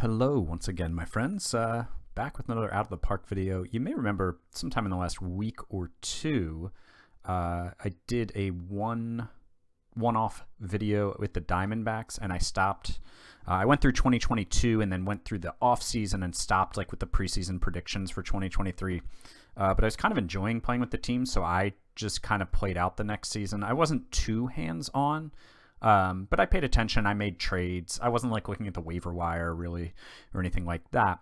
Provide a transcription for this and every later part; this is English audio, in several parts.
Hello once again, my friends. Back with another Out of the Park video. You may remember sometime in the last week or two, I did a one-off video with the Diamondbacks, and I stopped. I went through 2022 and then went through the off season and stopped like with the preseason predictions for 2023. But I was kind of enjoying playing with the team, so I just kind of played out the next season. I wasn't too hands-on. But I paid attention. I made trades. I wasn't like looking at the waiver wire really or anything like that.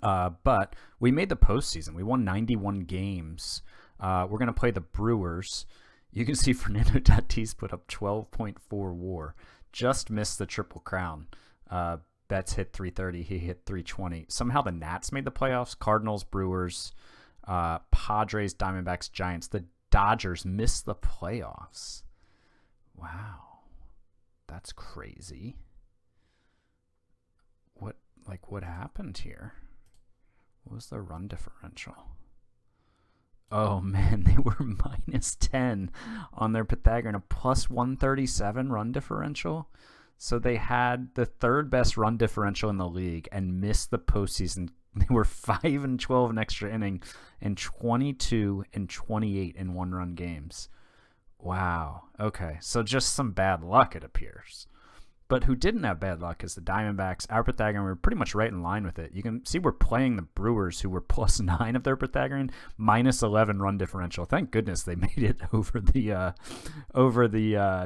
But we made the postseason. We won 91 games. We're going to play the Brewers. You can see Fernando Tatis put up 12.4 WAR. Just missed the Triple Crown. Betts hit 330. He hit 320. Somehow the Nats made the playoffs. Cardinals, Brewers, Padres, Diamondbacks, Giants. The Dodgers missed the playoffs. Wow. That's crazy. What happened here? What was the run differential? Oh man, they were minus 10 on their Pythagorean, a plus 137 run differential. So they had the third best run differential in the league and missed the postseason. They were 5-12 in extra inning and 22-28 in one-run games. Wow. Okay. So just some bad luck, it appears. But who didn't have bad luck is the Diamondbacks. Our Pythagorean, we were pretty much right in line with it. You can see we're playing the Brewers, who were plus 9 of their Pythagorean, minus 11 run differential. Thank goodness they made it over the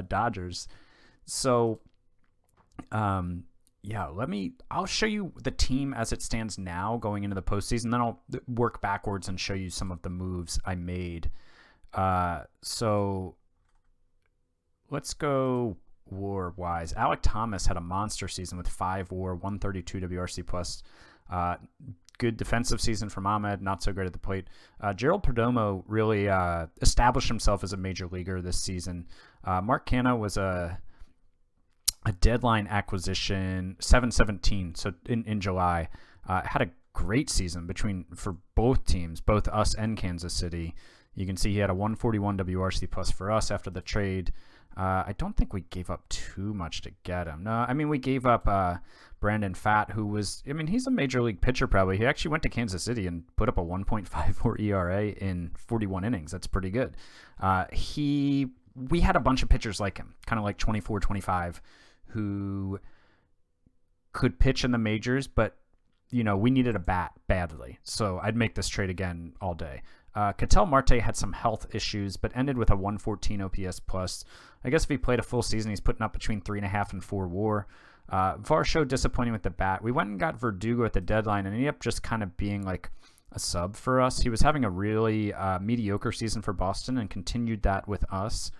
Dodgers. So, yeah, I'll show you the team as it stands now going into the postseason. Then I'll work backwards and show you some of the moves I made. So let's go WAR-wise. Alek Thomas had a monster season with 5 WAR, 132 WRC plus. Good defensive season from Ahmed, not so great at the plate. Gerald Perdomo really established himself as a major leaguer this season. Mark Canha was a deadline acquisition, 7/17, so in July. Had a great season for both teams, both us and Kansas City. You can see he had a 141 WRC plus for us after the trade. I don't think we gave up too much to get him. No, I mean, we gave up Brandon Pfaadt, who was, I mean, he's a major league pitcher probably. He actually went to Kansas City and put up a 1.54 ERA in 41 innings. That's pretty good. We had a bunch of pitchers like him, kind of like 24, 25, who could pitch in the majors, but, you know, we needed a bat badly. So I'd make this trade again all day. Ketel Marte had some health issues, but ended with a 114 OPS plus. I guess if he played a full season, he's putting up between 3.5 and 4 WAR. Varsho disappointing with the bat. We went and got Verdugo at the deadline, and ended up just kind of being like a sub for us. He was having a really mediocre season for Boston and continued that with us.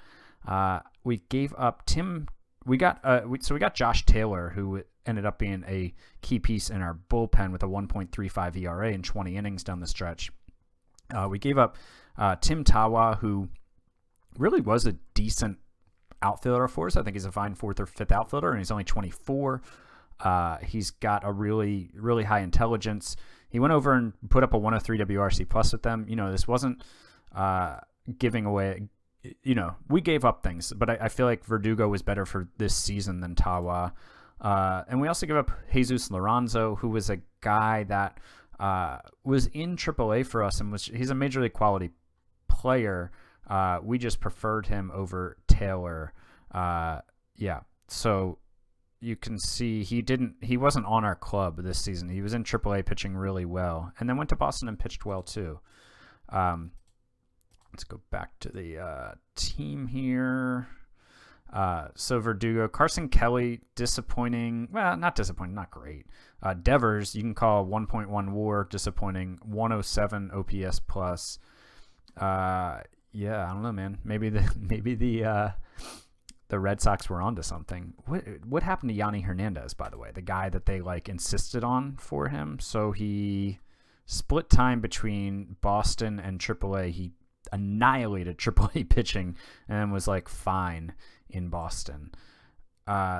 We gave up Tim. We got Josh Taylor, who ended up being a key piece in our bullpen with a 1.35 ERA in 20 innings down the stretch. We gave up Tim Tawa, who really was a decent outfielder for us. I think he's a fine 4th or 5th outfielder, and he's only 24. He's got a really, really high intelligence. He went over and put up a 103 WRC plus with them. You know, this wasn't giving away. You know, we gave up things, but I feel like Verdugo was better for this season than Tawa. And we also gave up Jesus Lorenzo, who was a guy that was in AAA for us, and he's a major league quality player. We just preferred him over Taylor. Yeah. So you can see he wasn't on our club this season. He was in AAA pitching really well, and then went to Boston and pitched well too. Let's go back to the team here. So Verdugo, Carson Kelly, disappointing. Well, not disappointing, not great. Devers, you can call 1.1 WAR disappointing. 107 OPS plus. Yeah, I don't know, man. Maybe the Red Sox were onto something. What happened to Yanni Hernandez, by the way? The guy that they like insisted on for him. So he split time between Boston and AAA. He annihilated AAA pitching and was like fine in Boston.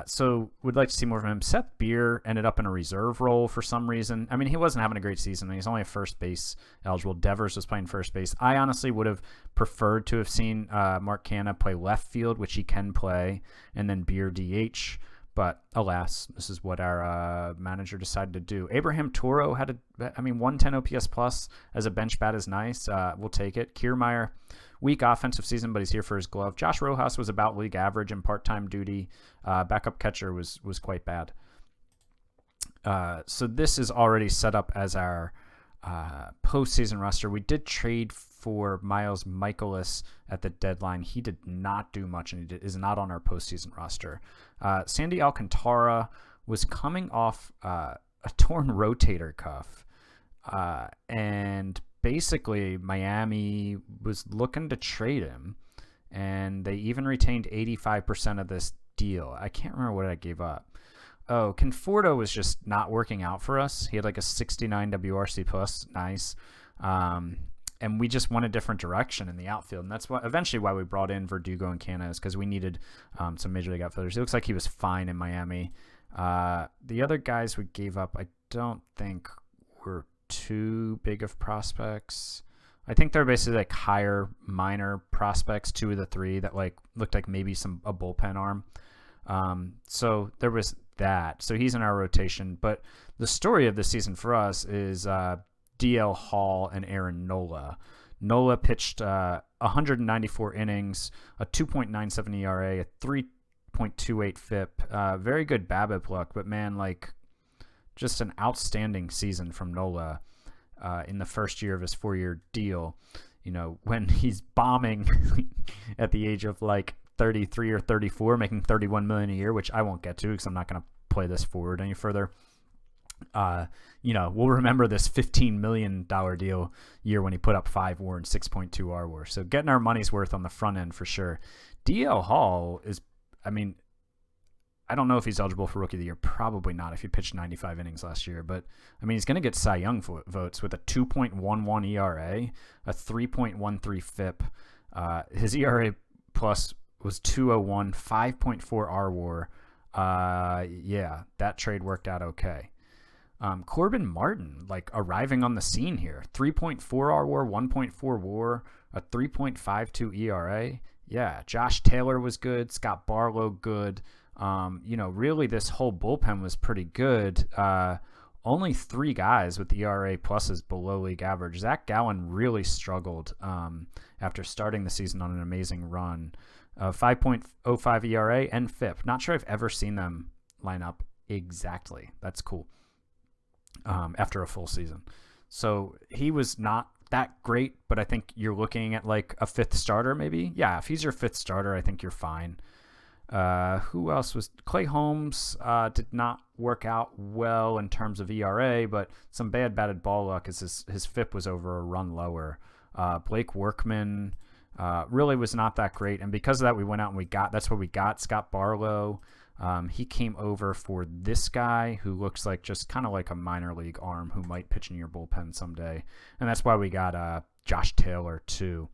So would like to see more from him. Seth Beer ended up in a reserve role for some reason. I mean, he wasn't having a great season. He's only a first base eligible. Devers was playing first base. I honestly would have preferred to have seen Mark Canha play left field, which he can play, and then Beer DH. But alas, this is what our manager decided to do. Abraham Toro had 110 OPS plus as a bench bat is nice. We'll take it. Kiermaier, weak offensive season, but he's here for his glove. Josh Rojas was about league average in part-time duty. Backup catcher was quite bad. So this is already set up as our postseason roster. We did trade for Miles Michaelis at the deadline. He did not do much, and he is not on our postseason roster. Sandy Alcantara was coming off a torn rotator cuff, and basically Miami was looking to trade him, and they even retained 85% of this deal. I can't remember what I gave up. Oh, Conforto was just not working out for us. He had like a 69 WRC plus, nice. And we just went a different direction in the outfield. And that's eventually why we brought in Verdugo and Canales, because we needed some major league outfielders. It looks like he was fine in Miami. The other guys we gave up, I don't think were too big of prospects. I think they're basically like higher minor prospects, 2 of the 3 that like looked like maybe a bullpen arm. So there was that. So he's in our rotation. But the story of the season for us is DL Hall and Aaron Nola. Nola pitched 194 innings, a 2.97 ERA, a 3.28 FIP. Very good BABIP luck, but man, like just an outstanding season from Nola in the first year of his 4-year deal. You know, when he's bombing at the age of like 33 or 34, making $31 million a year, which I won't get to because I'm not going to play this forward any further. We'll remember this $15 million deal year when he put up 5 WAR and 6.2 R WAR. So getting our money's worth on the front end for sure. DL Hall is, I don't know if he's eligible for Rookie of the Year. Probably not if he pitched 95 innings last year. But, he's going to get Cy Young votes with a 2.11 ERA, a 3.13 FIP. His ERA plus was 201, 5.4 R WAR. That trade worked out okay. Corbin Martin, like arriving on the scene here, 3.4 R WAR, 1.4 WAR, a 3.52 ERA. Yeah, Josh Taylor was good. Scott Barlow good. Really this whole bullpen was pretty good. Only 3 guys with ERA pluses below league average. Zach Gallen really struggled after starting the season on an amazing run. 5.05 ERA and FIP. Not sure I've ever seen them line up exactly. That's cool. After a full season. So he was not that great, but I think you're looking at like a 5th starter maybe. Yeah, if he's your 5th starter, I think you're fine. Who else was? Clay Holmes did not work out well in terms of ERA, but some bad batted ball luck as his FIP was over a run lower. Blake Workman really was not that great, and because of that we went out and that's what we got, Scott Barlow. He came over for this guy who looks like just kind of like a minor league arm who might pitch in your bullpen someday. And that's why we got Josh Taylor too.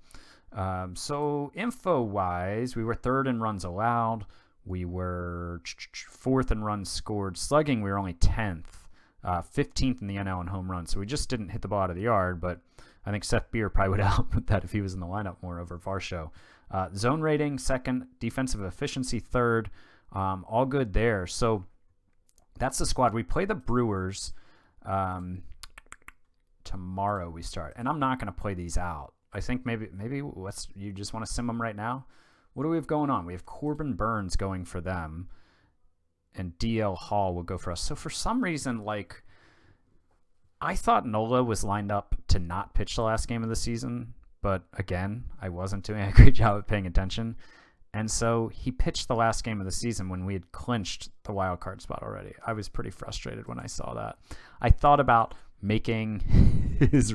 So info-wise, we were 3rd in runs allowed. We were 4th in runs scored. Slugging, we were only 10th. 15th in the NL in home runs. So we just didn't hit the ball out of the yard, but I think Seth Beer probably would help with that if he was in the lineup more over Varsho. Zone rating, 2nd. Defensive efficiency, 3rd. All good there. So that's the squad. We play the Brewers tomorrow. We start, and I'm not going to play these out. I think maybe you just want to sim them right now. What do we have going on? We have Corbin Burns going for them, and DL Hall will go for us. So for some reason, like I thought Nola was lined up to not pitch the last game of the season, but again, I wasn't doing a great job of paying attention. And so he pitched the last game of the season when we had clinched the wild card spot already. I was pretty frustrated when I saw that. I thought about making his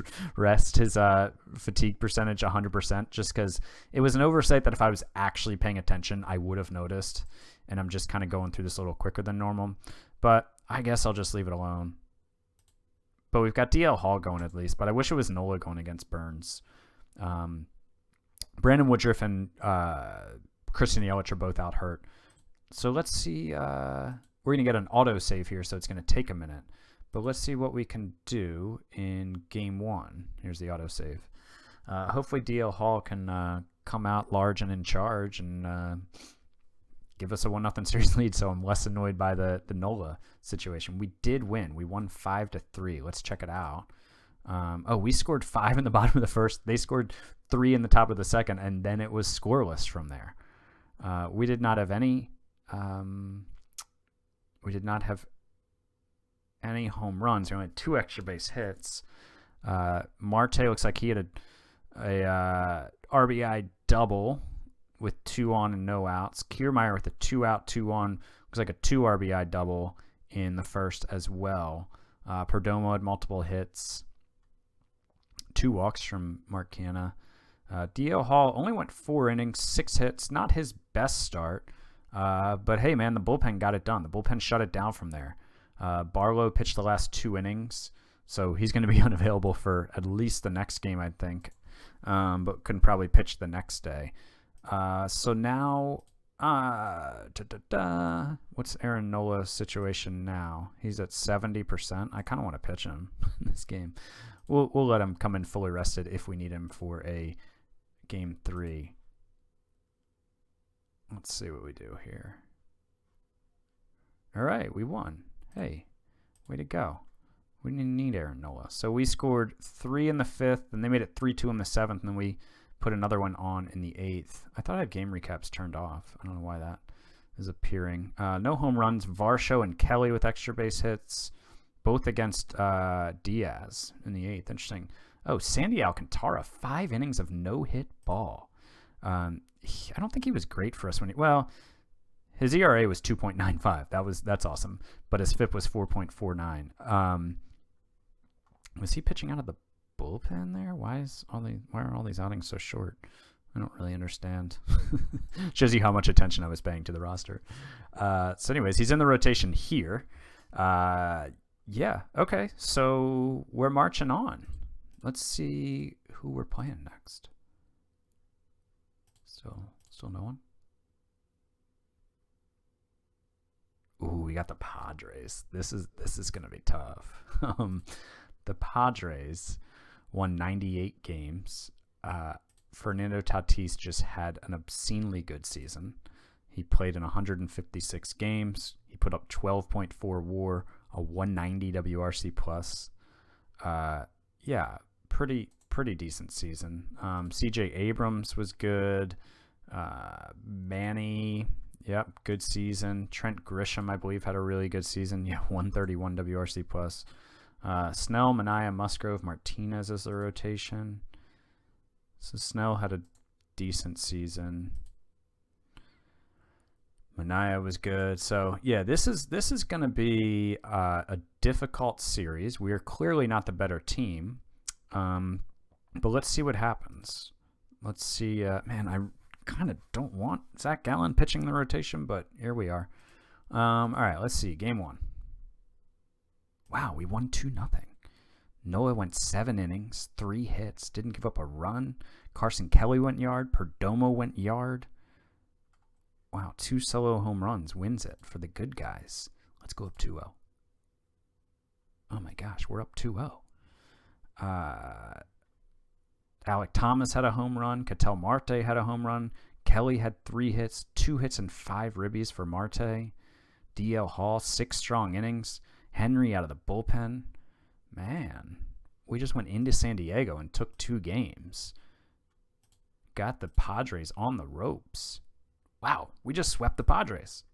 fatigue percentage 100% just because it was an oversight that if I was actually paying attention, I would have noticed. And I'm just kind of going through this a little quicker than normal. But I guess I'll just leave it alone. But we've got DL Hall going at least. But I wish it was Nola going against Burns. Brandon Woodruff and Christian Yelich are both out hurt. So let's see. We're going to get an auto save here, so it's going to take a minute. But let's see what we can do in game 1. Here's the auto save. Hopefully DL Hall can come out large and in charge and give us a 1-0 series lead, so I'm less annoyed by the Nola situation. We did win. We won 5-3. Let's check it out. We scored 5 in the bottom of the first. They scored 3 in the top of the second, and then it was scoreless from there. We did not have any. We did not have any home runs. We only had 2 extra base hits. Marte looks like he had a RBI double with 2 on and no outs. Kiermaier with a 2-out, 2-on. Looks like a 2 RBI double in the first as well. Perdomo had multiple hits. 2 walks from Mark Canha. DL Hall only went 4 innings, 6 hits. Not his best start. But hey, man, the bullpen got it done. The bullpen shut it down from there. Barlow pitched the last 2 innings, so he's going to be unavailable for at least the next game, I think. But couldn't probably pitch the next day. So now, what's Aaron Nola's situation now? He's at 70%. I kind of want to pitch him in this game. We'll let him come in fully rested if we need him for a game 3. Let's see what we do here. All right, we won. Hey, way to go. We didn't need Aaron Nola. So we scored 3 in the 5th, and they made it 3-2 in the 7th, and then we put another one on in the 8th. I thought I had game recaps turned off. I don't know why that is appearing. No home runs. Varsho and Kelly with extra base hits, both against Diaz in the 8th. Interesting. Oh, Sandy Alcantara, 5 innings of no-hit ball. I don't think he was great for us when his ERA was 2.95. That's awesome. But his FIP was 4.49. Was he pitching out of the bullpen there? Why are all these outings so short? I don't really understand. Shows you how much attention I was paying to the roster. So anyways, he's in the rotation here. Yeah, okay. So we're marching on. Let's see who we're playing next. Still no one? Ooh, we got the Padres. This is going to be tough. The Padres won 98 games. Fernando Tatis just had an obscenely good season. He played in 156 games. He put up 12.4 WAR, a 190 WRC plus. Yeah, pretty decent season. CJ Abrams was good. Manny, yep, good season. Trent Grisham, I believe, had a really good season. Yeah, 131 WRC plus. Snell, Manaea, Musgrove, Martinez as the rotation. So Snell had a decent season. Manaea was good. So yeah, this is going to be a difficult series. We are clearly not the better team, but let's see what happens. Let's see. Man, I kind of don't want Zach Gallen pitching the rotation, but here we are. All right, let's see. Game 1. Wow, we won 2-0. Noah went 7 innings, 3 hits, didn't give up a run. Carson Kelly went yard. Perdomo went yard. Wow, 2 solo home runs wins it for the good guys. Let's go up 2-0. Oh my gosh, we're up 2-0. Alek Thomas had a home run. Ketel Marte had a home run. Kelly had 3 hits, 2 hits and 5 ribbies for Marte. DL Hall, 6 strong innings. Henry out of the bullpen. Man, we just went into San Diego and took 2 games. Got the Padres on the ropes. Wow, we just swept the Padres.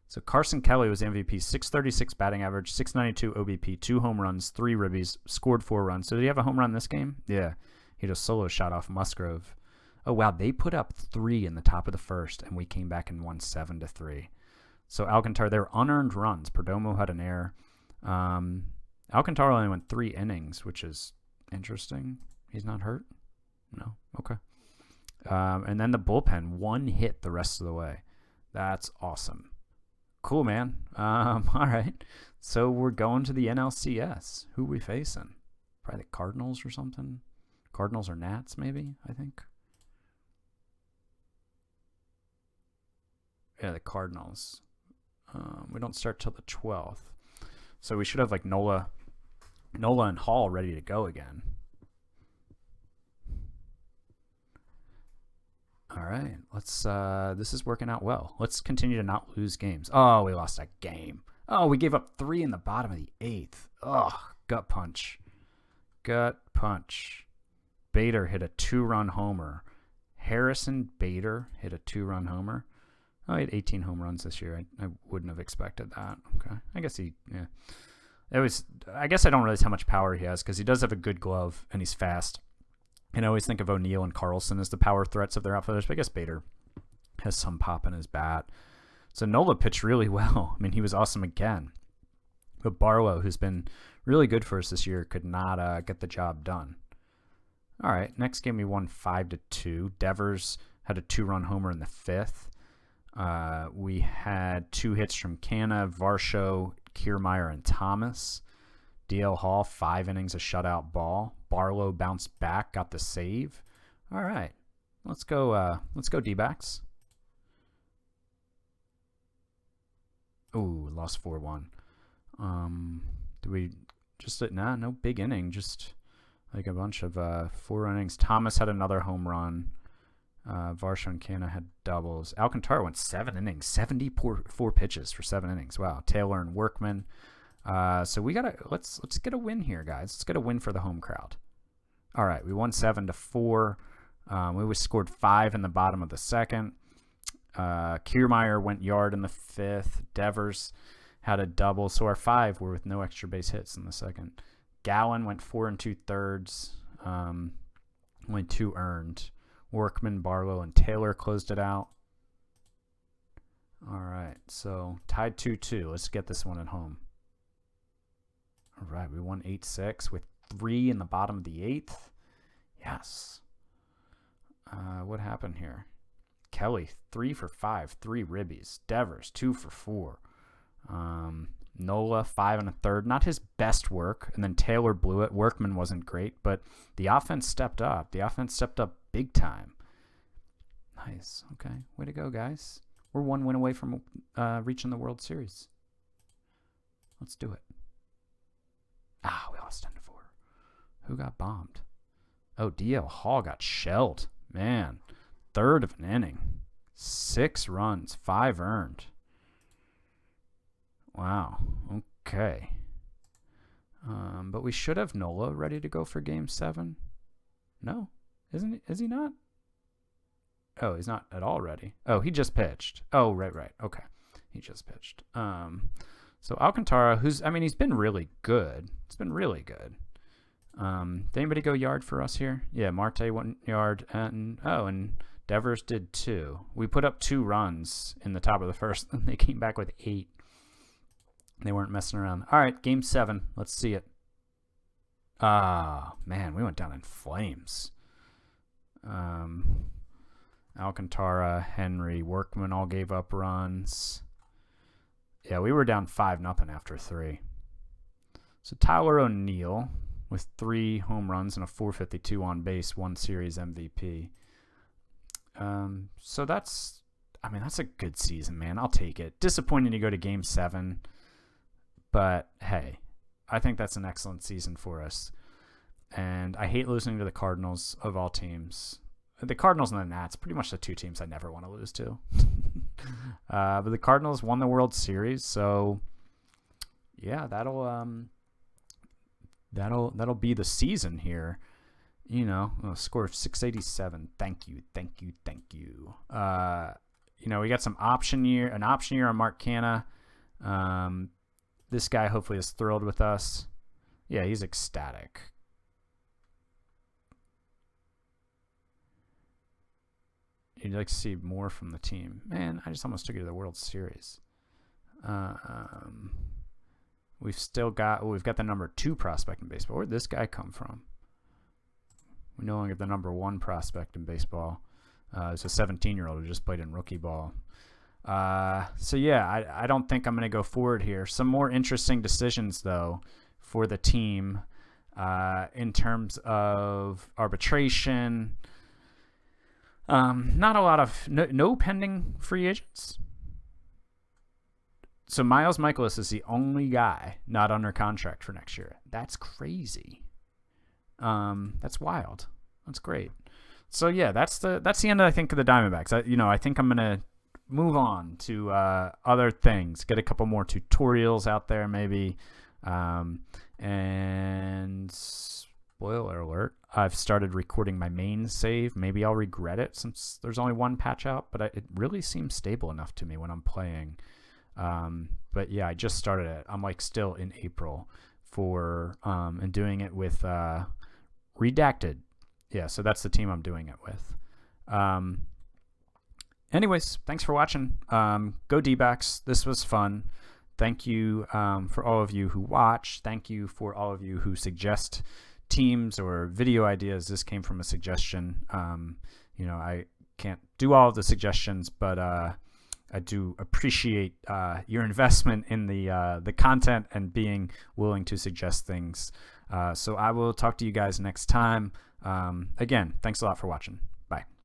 So Carson Kelly was MVP, 636 batting average, 692 OBP, 2 home runs, 3 ribbies, scored 4 runs. So did he have a home run this game? Yeah, he had a solo shot off Musgrove. Oh, wow, they put up 3 in the top of the first, and we came back and won 7-3. So Alcantara, they were unearned runs. Perdomo had an error. Alcantara only went 3 innings, which is interesting. He's not hurt? No? Okay. And then the bullpen, 1 hit the rest of the way. That's awesome. Cool, man. All right. So we're going to the NLCS. Who we facing? Probably the Cardinals or something. Cardinals or Nats, maybe, I think. Yeah, the Cardinals. We don't start till the 12th. So we should have like Nola and Hall ready to go again. All right, let's. This is working out well. Let's continue to not lose games. Oh, we lost a game. Oh, we gave up 3 in the bottom of the 8th. Oh, gut punch. Gut punch. Bader hit a 2-run homer. Harrison Bader hit a 2-run homer. Oh, he had 18 home runs this year. I wouldn't have expected that. Okay, I guess yeah. I guess I don't realize how much power he has because he does have a good glove and he's fast. And I always think of O'Neill and Carlson as the power threats of their outfielders, but I guess Bader has some pop in his bat. So Nola pitched really well. I mean, he was awesome again. But Barlow, who's been really good for us this year, could not get the job done. All right, next game we won 5-2. Devers had a 2-run homer in the 5th. We had 2 hits from Canna, Varsho, Kiermaier, and Thomas. DL Hall, 5 innings, a shutout ball. Barlow bounced back, got the save. All right, let's go DBacks. Ooh, lost 4-1. Do we just no big inning, just like a bunch of 4 innings. Thomas had another home run. Varsho and Canna had doubles. Alcantara went 7 innings, 74 pitches for 7 innings. Wow. Taylor and Workman. So we gotta let's get a win here, guys. Let's get a win for the home crowd. All right, we won 7-4. We scored 5 in the bottom of the 2nd. Kiermaier went yard in the 5th. Devers had a double. So our 5 were with no extra base hits in the 2nd. Gallen went 4 2/3. Only 2 earned. Workman, Barlow, and Taylor closed it out. All right, so tied 2-2. Let's get this one at home. All right, we won 8-6 with 3 in the bottom of the 8th. Yes. What happened here? Kelly, 3 for 5, 3 ribbies. Devers, 2 for 4. Nola, 5 1/3. Not his best work. And then Taylor blew it. Workman wasn't great, but the offense stepped up. The offense stepped up big time. Nice. Okay. Way to go, guys. We're 1 win away from reaching the World Series. Let's do it. We lost 10-4. Who got bombed? Oh, DL Hall got shelled. Man. 1/3 of an inning. 6 runs. 5 earned. Wow. Okay. But we should have Nola ready to go for Game 7. No? Is he not? Oh, he's not at all ready. Oh, he just pitched. Oh, right. Okay. He just pitched. So Alcantara, he's been really good. It's been really good. Did anybody go yard for us here? Yeah, Marte went yard. And Devers did 2. We put up 2 runs in the top of the 1st, and they came back with 8. They weren't messing around. All right, Game 7. Let's see it. Man, we went down in flames. Alcantara, Henry, Workman all gave up runs. Yeah, we were down 5-0 after 3. So Tyler O'Neill with 3 home runs and a .452 on base, 1 series MVP. So that's a good season, man. I'll take it. Disappointing to go to Game 7, but hey, I think that's an excellent season for us. And I hate losing to the Cardinals of all teams. The Cardinals and the Nats, pretty much the 2 teams I never want to lose to. But the Cardinals won the World Series, so yeah, that'll be the season here. A score of 687. Thank you. We got an option year on Mark Canna. This guy hopefully is thrilled with us. Yeah, he's ecstatic. You'd like to see more from the team. Man, I just almost took you to the World Series. We've got the number 2 prospect in baseball. Where'd this guy come from? We no longer have the number 1 prospect in baseball. It's a 17-year-old who just played in rookie ball. So yeah, I don't think I'm going to go forward here. Some more interesting decisions though for the team in terms of arbitration. Not a lot of no pending free agents. So Miles Michaelis is the only guy not under contract for next year. That's crazy. That's wild. That's great. So yeah, that's the end, I think, of the Diamondbacks. I think I'm gonna move on to other things. Get a couple more tutorials out there, maybe. And spoiler alert, I've started recording my main save. Maybe I'll regret it since there's only one patch out, but it really seems stable enough to me when I'm playing. But yeah, I just started it. I'm like still in April and doing it with Redacted. Yeah, so that's the team I'm doing it with. Anyways, thanks for watching. Go DBacks. This was fun. Thank you for all of you who watch. Thank you for all of you who suggest teams or video ideas. This came from a suggestion. I can't do all of the suggestions, but I do appreciate your investment in the content and being willing to suggest things. So I will talk to you guys next time. Again, thanks a lot for watching.